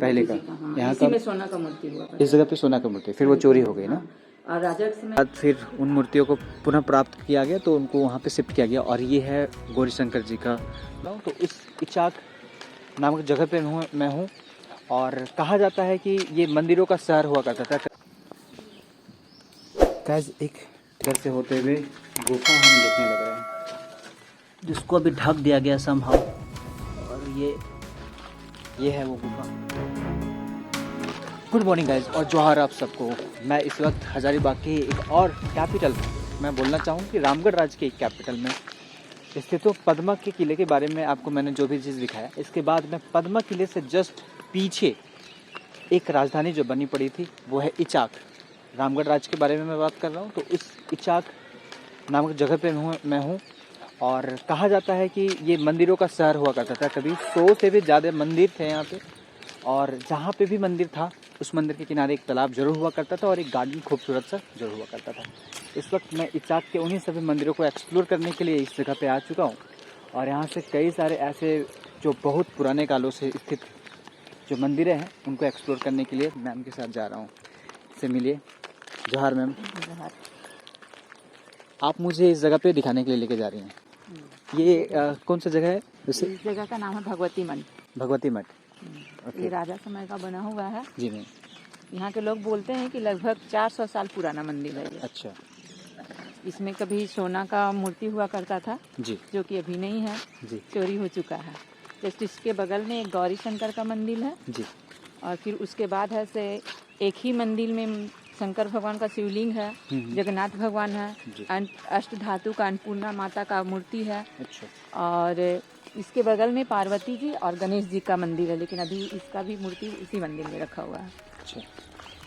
पहले का। हाँ, यहाँ इसी का में सोना का मूर्ति हुआ था। इस जगह पे सोना का मूर्ति, फिर वो चोरी हो गई ना। और राजा के समय बाद फिर उन मूर्तियों को पुनः प्राप्त किया गया तो उनको वहाँ पे शिफ्ट किया गया। और ये है गौरी शंकर जी का। तो इस इचाक नामक जगह पे मैं हूँ और कहा जाता है कि ये मंदिरों का शहर हुआ करता था। गाइस एक घर से होते हुए गुफा हम देखने लग रहे हैं, जिसको अभी ढक दिया गया समहाउ। और ये है वो गुफा। गुड मॉर्निंग गाइस और जोहार आप सबको। मैं इस वक्त हजारीबाग की एक और कैपिटल, मैं बोलना चाहूँ कि रामगढ़ राज्य के एक कैपिटल में स्थित तो पद्मा के किले के बारे में आपको मैंने जो भी चीज़ दिखाया। इसके बाद मैं पद्मा किले से जस्ट पीछे एक राजधानी जो बनी पड़ी थी वो है इचाक। रामगढ़ राज्य के बारे में मैं बात कर रहा हूँ। तो इस इचाक नामक जगह पे मैं हूँ और कहा जाता है कि ये मंदिरों का शहर हुआ करता था। कभी 100 से भी ज़्यादा मंदिर थे यहाँ पे। और जहाँ पे भी मंदिर था उस मंदिर के किनारे एक तालाब जरूर हुआ करता था और एक गार्डन खूबसूरत सा जरूर हुआ करता था। इस वक्त मैं इचाक के उन्हीं सभी मंदिरों को एक्सप्लोर करने के लिए इस जगह पे आ चुका हूँ। और यहाँ से कई सारे ऐसे जो बहुत पुराने कालों से स्थित जो मंदिरें हैं उनको एक्सप्लोर करने के लिए मैम के साथ जा रहा हूँ। से मिलिए। जोहार मैम। आप मुझे इस जगह पे दिखाने के लिए लेके जा रही हैं। ये कौन सा जगह है? इस जगह का नाम है भगवती मठ। भगवती मठ। ये राजा समय का बना हुआ है जी मैम। यहाँ के लोग बोलते हैं कि लगभग 400 साल पुराना मंदिर है ये। अच्छा इसमें कभी सोना का मूर्ति हुआ करता था जी जो कि अभी नहीं है, जी चोरी हो चुका है। जस्ट इसके बगल में एक गौरी शंकर का मंदिर है जी। और फिर उसके बाद है से एक ही मंदिर में शंकर भगवान का शिवलिंग है, जगन्नाथ भगवान है, अष्ट धातु का अन्नपूर्णा माता का मूर्ति है। अच्छा। और इसके बगल में पार्वती जी और गणेश जी का मंदिर है, लेकिन अभी इसका भी मूर्ति उसी मंदिर में रखा हुआ है। अच्छा,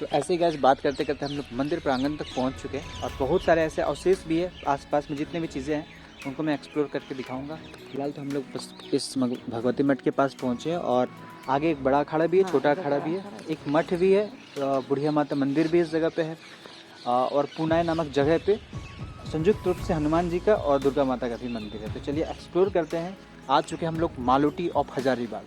तो ऐसे ही गैस बात करते करते हम लोग मंदिर प्रांगण तक पहुंच चुके हैं और बहुत सारे ऐसे अवशेष भी है आसपास में। जितने भी चीज़ें हैं उनको मैं एक्सप्लोर करके दिखाऊंगा। फिलहाल तो हम लोग बस इस भगवती मठ के पास पहुँचे हैं और आगे एक बड़ा अखाड़ा भी है, छोटा अखाड़ा भी है, एक मठ भी है, बुढ़िया माता मंदिर भी इस जगह पे है। और पुनाई नामक जगह पे संयुक्त रूप से हनुमान जी का और दुर्गा माता का भी मंदिर है। तो चलिए एक्सप्लोर करते हैं। आ चुके हम लोग मालोटी ऑफ हजारीबाग।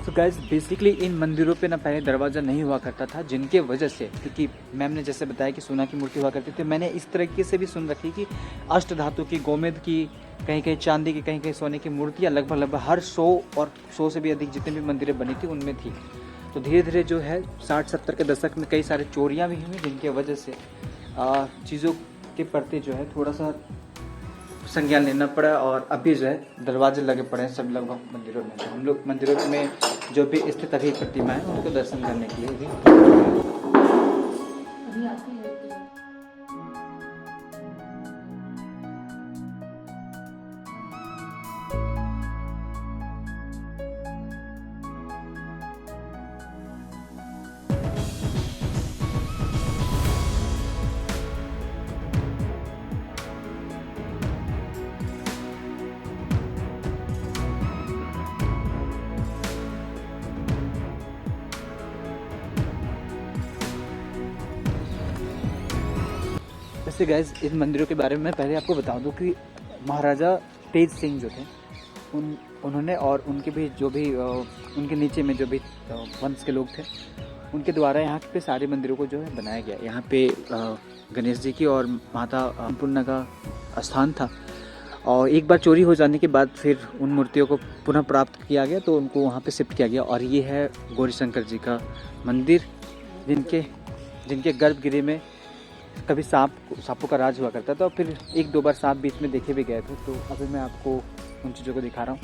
तो गाइज बेसिकली इन मंदिरों पे ना पहले दरवाज़ा नहीं हुआ करता था, जिनके वजह से, क्योंकि मैम ने जैसे बताया कि सोना की मूर्ति हुआ करती थी, मैंने इस तरीके से भी सुन रखी कि अष्ट धातु की, गोमेद की, कहीं कहीं चांदी की, कहीं कहीं सोने की मूर्तियाँ लगभग हर 100 और 100 से भी अधिक जितनी भी मंदिरें बनी थी उनमें थी। तो धीरे धीरे जो है 60-70 के दशक में कई सारे चोरियाँ भी हुई, जिनके वजह से चीज़ों के प्रति जो है थोड़ा सा संज्ञान लेना पड़ा और अभी जो है दरवाजे लगे पड़े हैं सब लगभग मंदिरों में। तो हम लोग मंदिरों में जो भी स्थित अभी प्रतिमा है उनको दर्शन करने के लिए भी आती है। वैसे गाइज इन मंदिरों के बारे में मैं पहले आपको बता दूं कि महाराजा तेज सिंह जो थे उन्होंने और उनके भी जो भी उनके नीचे में जो भी वंश के लोग थे उनके द्वारा यहाँ पे सारे मंदिरों को जो है बनाया गया। यहाँ पे गणेश जी की और माता अन्नपूर्णा का स्थान था और एक बार चोरी हो जाने के बाद फिर उन मूर्तियों को पुनः प्राप्त किया गया तो उनको वहाँ पे शिफ्ट किया गया। और ये है गौरी शंकर जी का मंदिर, जिनके गर्भगृह में कभी सांपों का राज हुआ करता था और फिर 1-2 बार सांप बीच में देखे भी गए थे। तो अभी मैं आपको उन चीज़ों को दिखा रहा हूँ।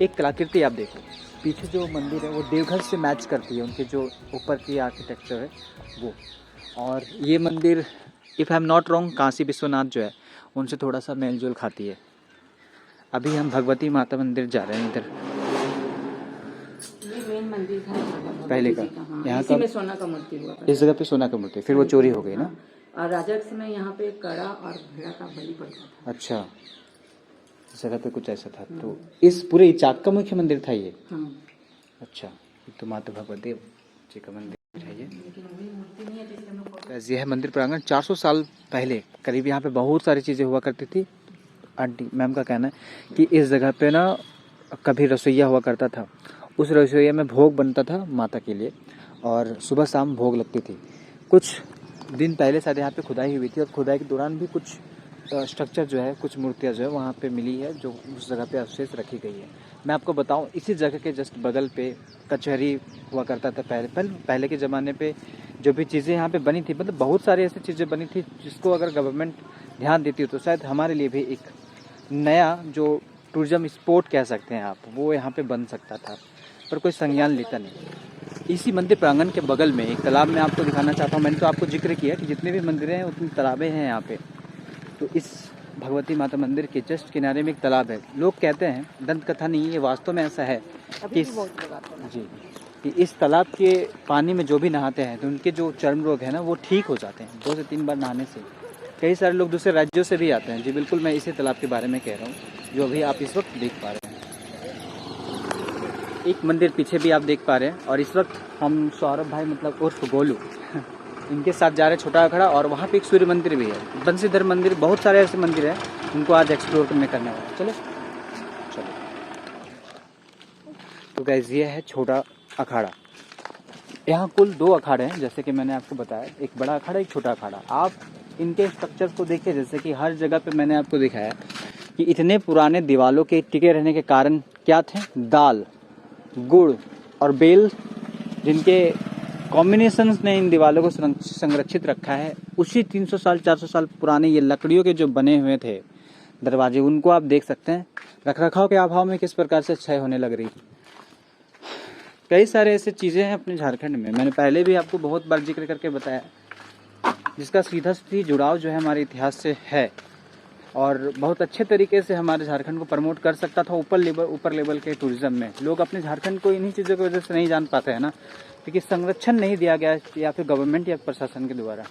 एक कलाकृति आप देखो, पीछे जो मंदिर है वो देवघर से मैच करती है, उनके जो ऊपर की आर्किटेक्चर है वो। और ये मंदिर if I am not wrong Kashi Vishwanath जो है उनसे थोड़ा सा मेल जोल खाती है। अभी हम भगवती माता मंदिर जा रहे हैं। इधर ये मेन मंदिर था पहले का। यहाँ इसी में सोना का मूर्ति हुआ था। इस जगह पे सोना का मूर्ति, फिर वो चोरी हो गई ना। और राजा के समय यहाँ पे कड़ा और भेड़ा का बलि पड़ता था। अच्छा, इस जगह पे कुछ ऐसा था। तो इस पूरे इचाक का मुख्य मंदिर था ये। अच्छा, तो माता भगवती जी का मंदिर है ये। ये है मंदिर प्रांगण। 400 साल पहले करीब यहाँ पे बहुत सारी चीज़ें हुआ करती थी। आंटी मैम का कहना है कि इस जगह पे ना कभी रसोईया हुआ करता था उस रसोईया में भोग बनता था माता के लिए और सुबह शाम भोग लगती थी। कुछ दिन पहले शायद यहाँ पे खुदाई हुई थी और खुदाई के दौरान भी कुछ स्ट्रक्चर जो है, कुछ मूर्तियाँ जो है वहाँ पे मिली है, जो उस जगह पे अवशेष रखी गई है। मैं आपको बताऊँ, इसी जगह के जस्ट बगल पे कचहरी हुआ करता था पहले के ज़माने पे। जो भी चीज़ें यहाँ पे बनी थी, मतलब बहुत सारी ऐसी चीज़ें बनी थी जिसको अगर गवर्नमेंट ध्यान देती हो तो शायद हमारे लिए भी एक नया जो टूरिज्म स्पॉट कह सकते हैं आप, वो यहाँ पे बन सकता था, पर कोई संज्ञान लेता नहीं। इसी मंदिर प्रांगण के बगल में एक तालाब मैं आपको दिखाना चाहता हूँ। मैंने तो आपको जिक्र किया कि जितने भी मंदिर हैं उतनी तालाबें हैं यहाँ पे। तो इस भगवती माता मंदिर के जस्ट किनारे में एक तालाब है। लोग कहते हैं, दंत कथा नहीं, ये वास्तव में ऐसा है कि इस तालाब के पानी में जो भी नहाते हैं तो उनके जो चर्म रोग है ना वो ठीक हो जाते हैं 2 से 3 बार नहाने से। कई सारे लोग दूसरे राज्यों से भी आते हैं। जी बिल्कुल, मैं इसी तालाब के बारे में कह रहा हूँ जो अभी आप इस वक्त देख पा रहे हैं। एक मंदिर पीछे भी आप देख पा रहे हैं और इस वक्त हम सौरभ भाई मतलब उर्फ गोलू इनके साथ जा रहे हैं छोटा अखाड़ा, और वहाँ पे एक सूर्य मंदिर भी है, बंसीधर मंदिर, बहुत सारे ऐसे मंदिर हैं उनको आज एक्सप्लोर करने वाला है। चलो तो गाइस, ये है छोटा अखाड़ा। यहाँ कुल 2 अखाड़े हैं जैसे कि मैंने आपको बताया, एक बड़ा अखाड़ा एक छोटा अखाड़ा। आप इनके स्ट्रक्चर को देखिए, जैसे कि हर जगह पे मैंने आपको दिखाया कि इतने पुराने दीवालों के टिके रहने के कारण क्या थे, दाल, गुड़ और बेल, जिनके कॉम्बिनेशंस ने इन दीवालों को संरक्षित रखा है। उसी 300 साल 400 साल पुराने ये लकड़ियों के जो बने हुए थे दरवाजे, उनको आप देख सकते हैं रखरखाव के अभाव में किस प्रकार से क्षय होने लग रही। कई सारे ऐसे चीज़ें हैं अपने झारखंड में, मैंने पहले भी आपको बहुत बार जिक्र करके बताया, जिसका सीधा जुड़ाव जो है हमारे इतिहास से है और बहुत अच्छे तरीके से हमारे झारखंड को प्रमोट कर सकता था ऊपर लेवल के टूरिज्म में। लोग अपने झारखंड को इन्हीं चीज़ों की वजह से नहीं जान पाते हैं ना, क्योंकि संरक्षण नहीं दिया गया या फिर गवर्नमेंट या प्रशासन के द्वारा।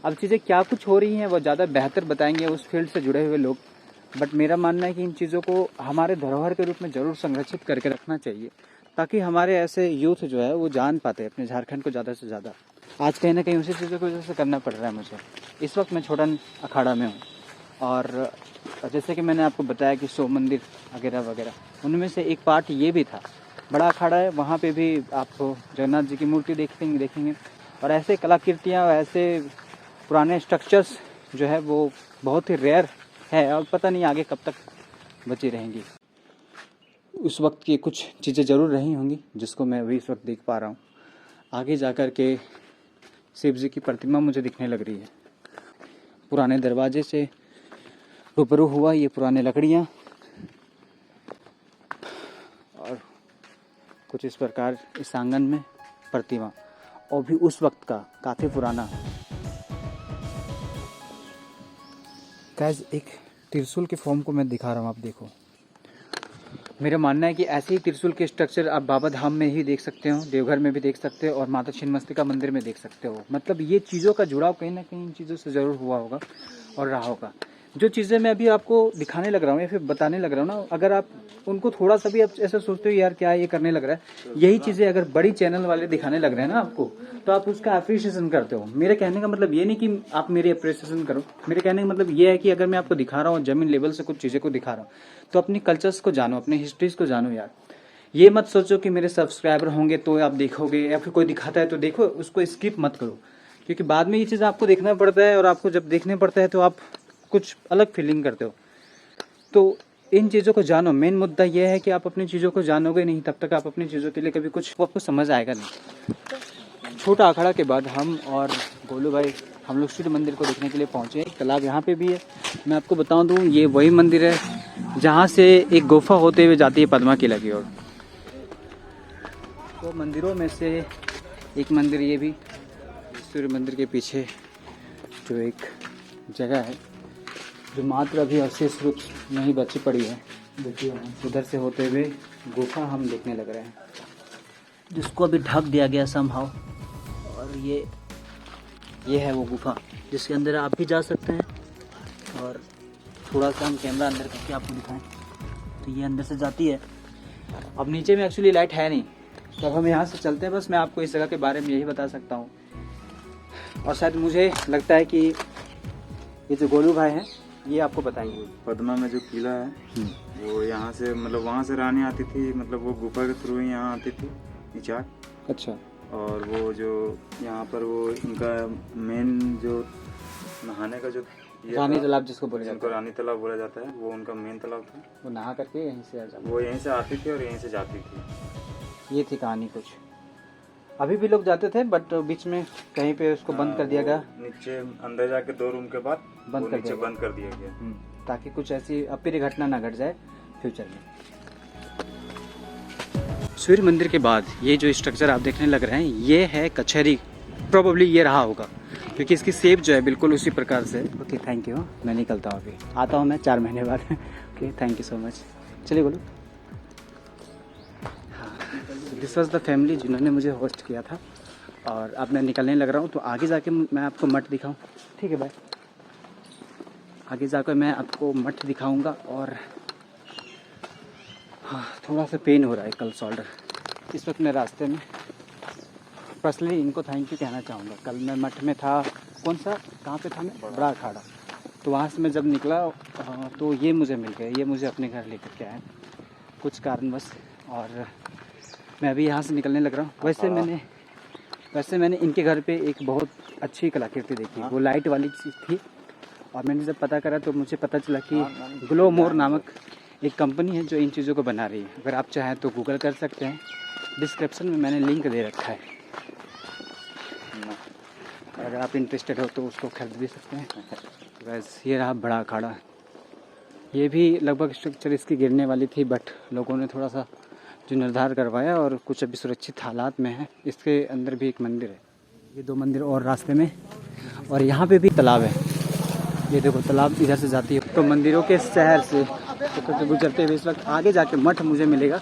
अब चीज़ें क्या कुछ हो रही हैं वो ज़्यादा बेहतर बताएंगे उस फील्ड से जुड़े हुए लोग, बट मेरा मानना है कि इन चीज़ों को हमारे धरोहर के रूप में ज़रूर संरक्षित करके रखना चाहिए, ताकि हमारे ऐसे यूथ जो है वो जान पाते अपने झारखंड को ज़्यादा से ज़्यादा। आज कहीं ना कहीं उसी चीज़ों की वजह से करना पड़ रहा है मुझे। इस वक्त मैं छोटा अखाड़ा में हूँ और जैसे कि मैंने आपको बताया कि 100 मंदिर वगैरह वगैरह, उनमें से एक पार्ट ये भी था। बड़ा अखाड़ा है, वहाँ पे भी आपको जगन्नाथ जी की मूर्ति देखेंगे और ऐसे कलाकृतियाँ, ऐसे पुराने स्ट्रक्चर्स जो है वो बहुत ही रेयर है और पता नहीं आगे कब तक बची रहेंगी। उस वक्त की कुछ चीज़ें ज़रूर रही होंगी जिसको मैं अभी इस वक्त देख पा रहा हूँ। आगे जाकर के शिव जी की प्रतिमा मुझे दिखने लग रही है। पुराने दरवाजे से रूबरू हुआ, ये पुराने लकड़ियाँ और कुछ इस प्रकार इस आंगन में प्रतिमा, और भी उस वक्त का काफ़ी पुराना। गाइस, एक त्रिशूल के फॉर्म को मैं दिखा रहा हूँ, आप देखो। मेरा मानना है कि ऐसे ही त्रिशूल के स्ट्रक्चर आप बाबा धाम में ही देख सकते हो, देवघर में भी देख सकते हो और माता छिन्नमस्तिका मंदिर में देख सकते हो। मतलब ये चीज़ों का जुड़ाव कहीं ना कहीं इन चीज़ों से ज़रूर हुआ होगा और रहा होगा। जो चीज़ें मैं अभी आपको दिखाने लग रहा हूँ या फिर बताने लग रहा हूँ ना, अगर आप उनको थोड़ा सा भी आप ऐसा सोचते हो यार क्या ये करने लग रहा है, यही चीज़ें अगर बड़ी चैनल वाले दिखाने लग रहे हैं ना आपको, तो आप उसका अप्रिसिएशन करते हो। मेरे कहने का मतलब ये नहीं कि आप मेरे अप्रिसिएशन करो, मेरे कहने का मतलब ये है कि अगर मैं आपको दिखा रहा हूँ, जमीन लेवल से कुछ चीज़ें को दिखा रहा हूँ, तो अपनी कल्चर्स को जानो, अपनी हिस्ट्रीज को जानो यार। ये मत सोचो कि मेरे सब्सक्राइबर होंगे तो आप देखोगे, या फिर कोई दिखाता है तो देखो, उसको स्किप मत करो, क्योंकि बाद में ये चीज़ आपको देखना पड़ता है और आपको जब देखने पड़ता है तो आप कुछ अलग फीलिंग करते हो। तो इन चीज़ों को जानो। मेन मुद्दा यह है कि आप अपनी चीज़ों को जानोगे नहीं तब तक आप अपनी चीज़ों के लिए कभी कुछ आपको समझ आएगा नहीं। छोटा अखाड़ा के बाद हम और गोलू भाई हम लोग सूर्य मंदिर को देखने के लिए पहुँचे। एक तालाब यहाँ पे भी है। मैं आपको बताऊँ दूँ, ये वही मंदिर है जहाँ से एक गुफा होते हुए जाती है पद्मा किला की ओर। तो मंदिरों में से एक मंदिर ये भी, सूर्य मंदिर के पीछे जो एक जगह है जो मात्र अभी अवशेष रूप नहीं बची पड़ी है, देखिए उधर से होते हुए गुफा हम देखने लग रहे हैं जिसको अभी ढक दिया गया समहाउ। और ये है वो गुफा जिसके अंदर आप भी जा सकते हैं। और थोड़ा सा हम कैमरा अंदर करके आपको दिखाएं तो ये अंदर से जाती है। अब नीचे में एक्चुअली लाइट है नहीं, तब हम यहाँ से चलते हैं। बस मैं आपको इस जगह के बारे में यही बता सकता हूँ। और शायद मुझे लगता है कि ये जो गोलू भाई हैं ये आपको बताएंगे। पद्मा में जो किला है वो यहाँ से मतलब वहाँ से रानी आती थी, मतलब वो गुफा के थ्रू ही यहाँ आती थी इचाक। अच्छा। और वो जो यहाँ पर वो इनका मेन जो नहाने का जो ये रानी था, तालाब जिसको बोला जिनको जाता है, रानी तालाब बोला जाता है, वो उनका मेन तालाब था। वो नहा करके यहीं से आ जाता वो यहीं से आती थी और यहीं से जाती थी। है। ये थी कहानी कुछ। अभी भी लोग जाते थे बट बीच में कहीं पे उसको बंद कर दिया वो गया, नीचे अंदर जाके 2 रूम के बाद बंद वो कर नीचे दिया गया। बंद कर दिया गया। ताकि कुछ ऐसी अप्रिय घटना ना घट जाए फ्यूचर में। सूर्य मंदिर के बाद ये जो स्ट्रक्चर आप देखने लग रहे हैं ये है कचहरी। प्रोबेबली ये रहा होगा क्योंकि इसकी शेप जो है बिल्कुल उसी प्रकार से। ओके थैंक यू, मैं निकलता हूँ, अभी आता हूँ मैं 4 महीने बाद। Okay thank you so much. चलिए बोलो। हाँ, दिस वॉज द फैमिली जिन्होंने मुझे होस्ट किया था और अब मैं निकलने लग रहा हूँ, तो आगे जाके मैं आपको मठ दिखाऊँ। ठीक है बाय। आगे जाकर मैं आपको मठ दिखाऊंगा। और हाँ, थोड़ा सा पेन हो रहा है कल शोल्डर। इस वक्त मैं रास्ते में पर्सनली इनको थैंक यू कहना चाहूँगा। कल मैं मठ में था, कौन सा कहाँ पे था मैं, बड़ा अखाड़ा। तो वहाँ से मैं जब निकला तो ये मुझे मिल गए, ये मुझे अपने घर लेकर के आए कुछ कारणवश। और मैं अभी यहाँ से निकलने लग रहा हूँ। वैसे मैंने इनके घर पे एक बहुत अच्छी कलाकृति देखी, वो लाइट वाली चीज़ थी। और मैंने जब पता करा तो मुझे पता चला कि ग्लो मोर नामक एक कंपनी है जो इन चीज़ों को बना रही है। अगर आप चाहें तो गूगल कर सकते हैं, डिस्क्रिप्शन में मैंने लिंक दे रखा है। अगर आप इंटरेस्टेड हो तो उसको खरीद भी सकते हैं। बस ये रहा बड़ा अखाड़ा। ये भी लगभग स्ट्रक्चर इसकी गिरने वाली थी बट लोगों ने थोड़ा सा जो निर्धार करवाया और कुछ अभी सुरक्षित हालात में है। इसके अंदर भी एक मंदिर है, ये 2 मंदिर और रास्ते में। और यहाँ पे भी तालाब है, ये देखो तालाब इधर से जाती है। तो मंदिरों के शहर से तो गुजरते हुए इस वक्त आगे जाके मठ मुझे मिलेगा।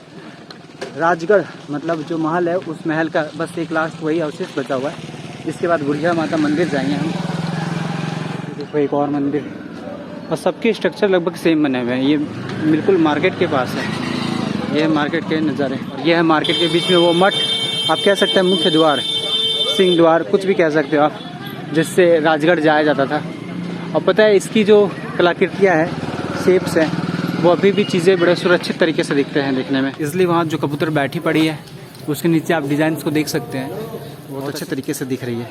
राजगढ़ मतलब जो महल है उस महल का बस एक लास्ट वही अवशेष बचा हुआ है। इसके बाद बुढ़िया माता मंदिर जाएंगे हम। देखो एक और मंदिर, और सबके स्ट्रक्चर लगभग सेम बने हुए हैं। ये बिल्कुल मार्केट के पास है, ये मार्केट के नज़ारे। और ये है मार्केट के बीच में वो मठ, आप कह सकते हैं मुख्य द्वार, सिंह द्वार, कुछ भी कह सकते हो आप, जिससे राजगढ़ जाया जाता था। और पता है इसकी जो कलाकृतियाँ हैं, शेप्स हैं, वो अभी भी चीज़ें बड़े सुरक्षित तरीके से दिखते हैं देखने में। इसलिए वहाँ जो कबूतर बैठी पड़ी है उसके नीचे आप डिज़ाइंस को देख सकते हैं, बहुत अच्छे तरीके से दिख रही है।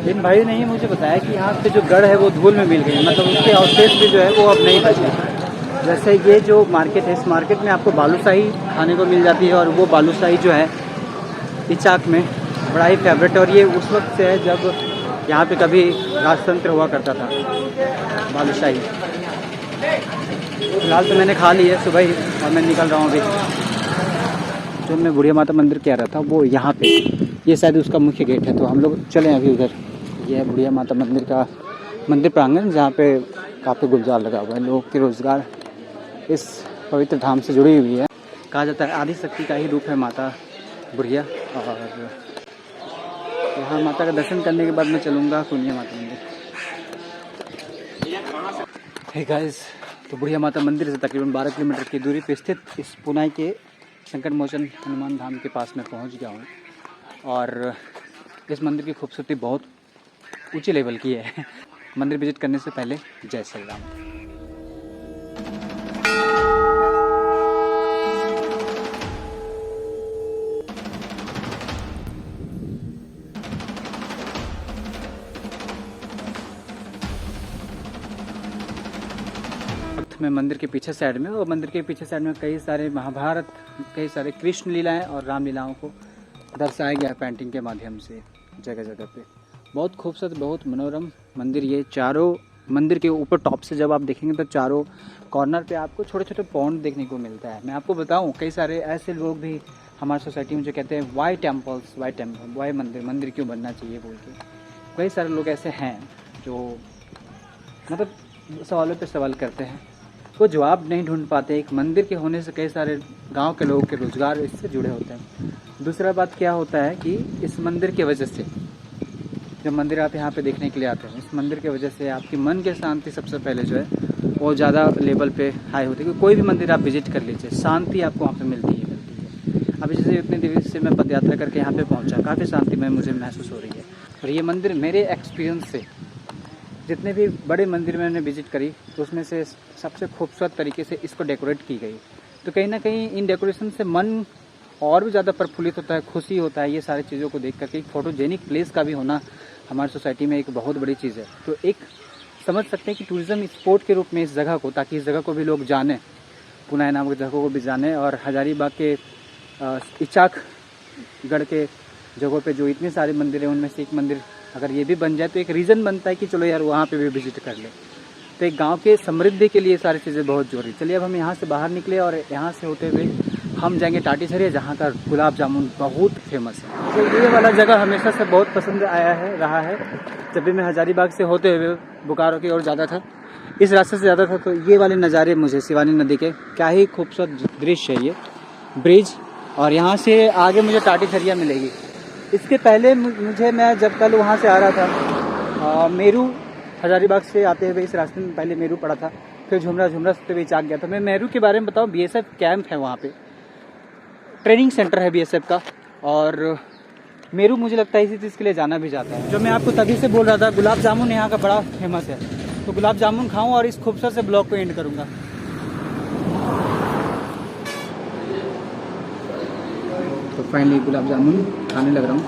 इन भाई ने ही मुझे बताया कि यहाँ पे जो गढ़ है वो धूल में मिल गई, मतलब उसके अवशेष भी जो है वो अब नहीं बचे। जैसे ये जो मार्केट है, इस मार्केट में आपको बालूशाही खाने को मिल जाती है और वो बालूशाही जो है इचाक में बड़ा ही फेवरेट है। और ये उस वक्त से है जब यहाँ पे कभी राजतंत्र हुआ करता था, बालूशाही। फिलहाल तो मैंने खा ली है सुबह ही और मैं निकल रहा हूँ अभी। जो मैं बुढ़िया माता मंदिर कह रहा था वो यहाँ पे, ये शायद उसका मुख्य गेट है, तो हम लोग चलें अभी उधर। ये है बुढ़िया माता मंदिर का मंदिर प्रांगण, जहाँ पे काफ़ी गुलजार लगा हुआ है। लोगों के रोज़गार इस पवित्र धाम से जुड़ी हुई है। कहा जाता है आदि शक्ति का ही रूप है माता बुढ़िया। और यहाँ माता का दर्शन करने के बाद मैं चलूँगा कुनिया माता मंदिर। हे गाइस, तो बुढ़िया माता मंदिर से तकरीबन 12 किलोमीटर की दूरी पर स्थित इस पुनाई के संकट मोचन हनुमान धाम के पास मैं पहुँच गया हूँ। और इस मंदिर की खूबसूरती बहुत ऊंचे लेवल की है। मंदिर विजिट करने से पहले जय श्री राम। में मंदिर के पीछे साइड में, और मंदिर के पीछे साइड में कई सारे महाभारत, कई सारे कृष्ण लीलाएं और राम लीलाओं को दर्शाया गया पेंटिंग के माध्यम से जगह जगह पे। बहुत खूबसूरत, बहुत मनोरम मंदिर। ये चारों मंदिर के ऊपर टॉप से जब आप देखेंगे तो चारों कॉर्नर पे आपको छोटे छोटे पॉन्ड देखने को मिलता है। मैं आपको बताऊं, कई सारे ऐसे लोग भी हमारी सोसाइटी में जो कहते हैं वाई टेम्पल्स, वाई मंदिर क्यों बनना चाहिए बोल के। कई सारे लोग ऐसे हैं जो मतलब सवालों पे सवाल करते हैं, वो जवाब नहीं ढूंढ पाते। एक मंदिर के होने से कई सारे गांव के लोगों के रोज़गार इससे जुड़े होते हैं। दूसरा बात क्या होता है कि इस मंदिर की वजह से, जब मंदिर आप यहाँ पे देखने के लिए आते हैं, इस मंदिर की वजह से आपकी मन की शांति सबसे पहले जो है वो ज़्यादा लेवल पे हाई होती है। क्योंकि कोई भी मंदिर आप विजिट कर लीजिए, शांति आपको वहाँ पे मिलती है। अभी जैसे इतनी देर से मैं पद यात्रा करके यहाँ पे पहुँचा, काफ़ी शांति में मुझे महसूस हो रही है। और ये मंदिर मेरे एक्सपीरियंस से जितने भी बड़े मंदिर मैंने विजिट करी तो उसमें से सबसे खूबसूरत तरीके से इसको डेकोरेट की गई। तो कहीं ना कहीं इन डेकोरेशन से मन और भी ज़्यादा प्रफुल्लित होता है, खुशी होता है। ये सारी चीज़ों को देख करके एक फोटोजेनिक प्लेस का भी होना हमारी सोसाइटी में एक बहुत बड़ी चीज़ है। तो एक समझ सकते हैं कि टूरिज़्म स्पॉट के रूप में इस जगह को, ताकि इस जगह को भी लोग जानें, पुनाई नाम की जगह को भी जानें। और हजारीबाग के इचाकगढ़ के जगहों पे जो इतने सारे मंदिर हैं उनमें से एक मंदिर अगर ये भी बन जाए तो एक रीज़न बनता है कि चलो यार वहाँ पे भी विजिट कर ले। तो एक गांव के समृद्धि के लिए सारी चीज़ें बहुत जरूरी। चलिए अब हम यहाँ से बाहर निकले और यहाँ से होते हुए हम जाएंगे टाटीसरिया, जहाँ का गुलाब जामुन बहुत फेमस है। तो ये वाला जगह हमेशा से बहुत पसंद आया है, रहा है। जब भी मैं हजारीबाग से होते हुए बोकारो की ओर ज़्यादा था, इस रास्ते से ज़्यादा था, तो ये वाले नज़ारे मुझे शिवानी नदी के क्या ही खूबसूरत दृश्य है ये ब्रिज। और यहाँ से आगे मुझे टाटीसरिया मिलेगी। इसके पहले मैं जब कल वहाँ से आ रहा था मेरू, हजारीबाग से आते हुए इस रास्ते में पहले मेरू पड़ा था, फिर झुमरा होते हुए चाक गया था। मैं मेरू के बारे में बताऊँ, BSF कैंप है वहाँ पे, ट्रेनिंग सेंटर है BSF का। और मेरू मुझे लगता है इसी चीज़ के लिए जाना भी जाता है। जो मैं आपको तभी से बोल रहा था, गुलाब जामुन यहाँ का बड़ा फेमस है। तो गुलाब जामुन खाऊं और इस खूबसूरत से ब्लॉग को एंड करूँगा। तो फाइनली गुलाब जामुन खाने लग रहा हूँ।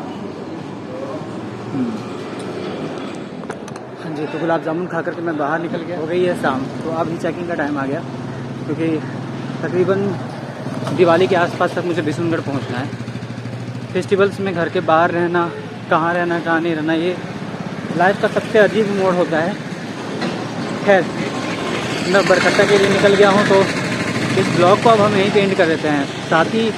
हाँ जी, तो गुलाब जामुन खा करके मैं बाहर निकल गया। हो गई है शाम, तो अब ही चेकिंग का टाइम आ गया, क्योंकि तकरीबन दिवाली के आसपास तक मुझे बिशुनगढ़ पहुंचना है। फेस्टिवल्स में घर के बाहर रहना, कहाँ नहीं रहना, ये लाइफ का सबसे अजीब मोड़ होता है। खैर, मैं बरकट्टा के लिए निकल गया हूँ, तो इस ब्लॉग को अब हम यहीं पे एंड कर देते हैं। साथ ही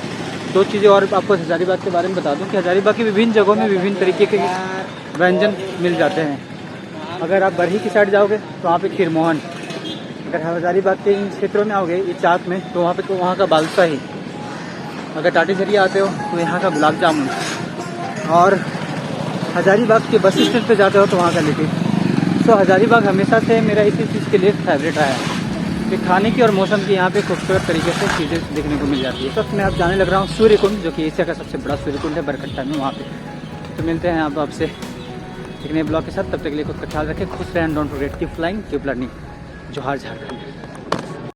दो चीज़ें और आपको हजारीबाग के बारे में बता दूं कि हजारीबाग की विभिन्न जगहों में विभिन्न तरीके के व्यंजन मिल जाते हैं। अगर आप बरही की साइड जाओगे तो वहाँ पे खीरमोहन, अगर हजारीबाग के इन क्षेत्रों में आओगे इचाक में, तो वहाँ पे तो वहाँ का बालूशाही, अगर टाटीसरिया आते हो तो यहाँ का गुलाब जामुन, और हजारीबाग के बस स्टैंड पे जाते हो तो वहाँ का लिट्टी। तो हजारीबाग हमेशा से मेरा इसी चीज़ के लिए फेवरेट रहा है कि खाने की और मौसम की यहाँ पे खूबसूरत तरीके से चीज़ें देखने को मिल जाती है। तो मैं अब जाने लग रहा हूँ सूर्यकुंड, जो कि एशिया का सबसे बड़ा सूर्यकुंड है बरकट्टा में, वहाँ पे। तो मिलते हैं आप आपसे एक नए ब्लॉग के साथ। तब तक के लिए खुद का ख्याल रखें, खुश रहें, don't forget keep flying, keep learning. जोहार झारखंड।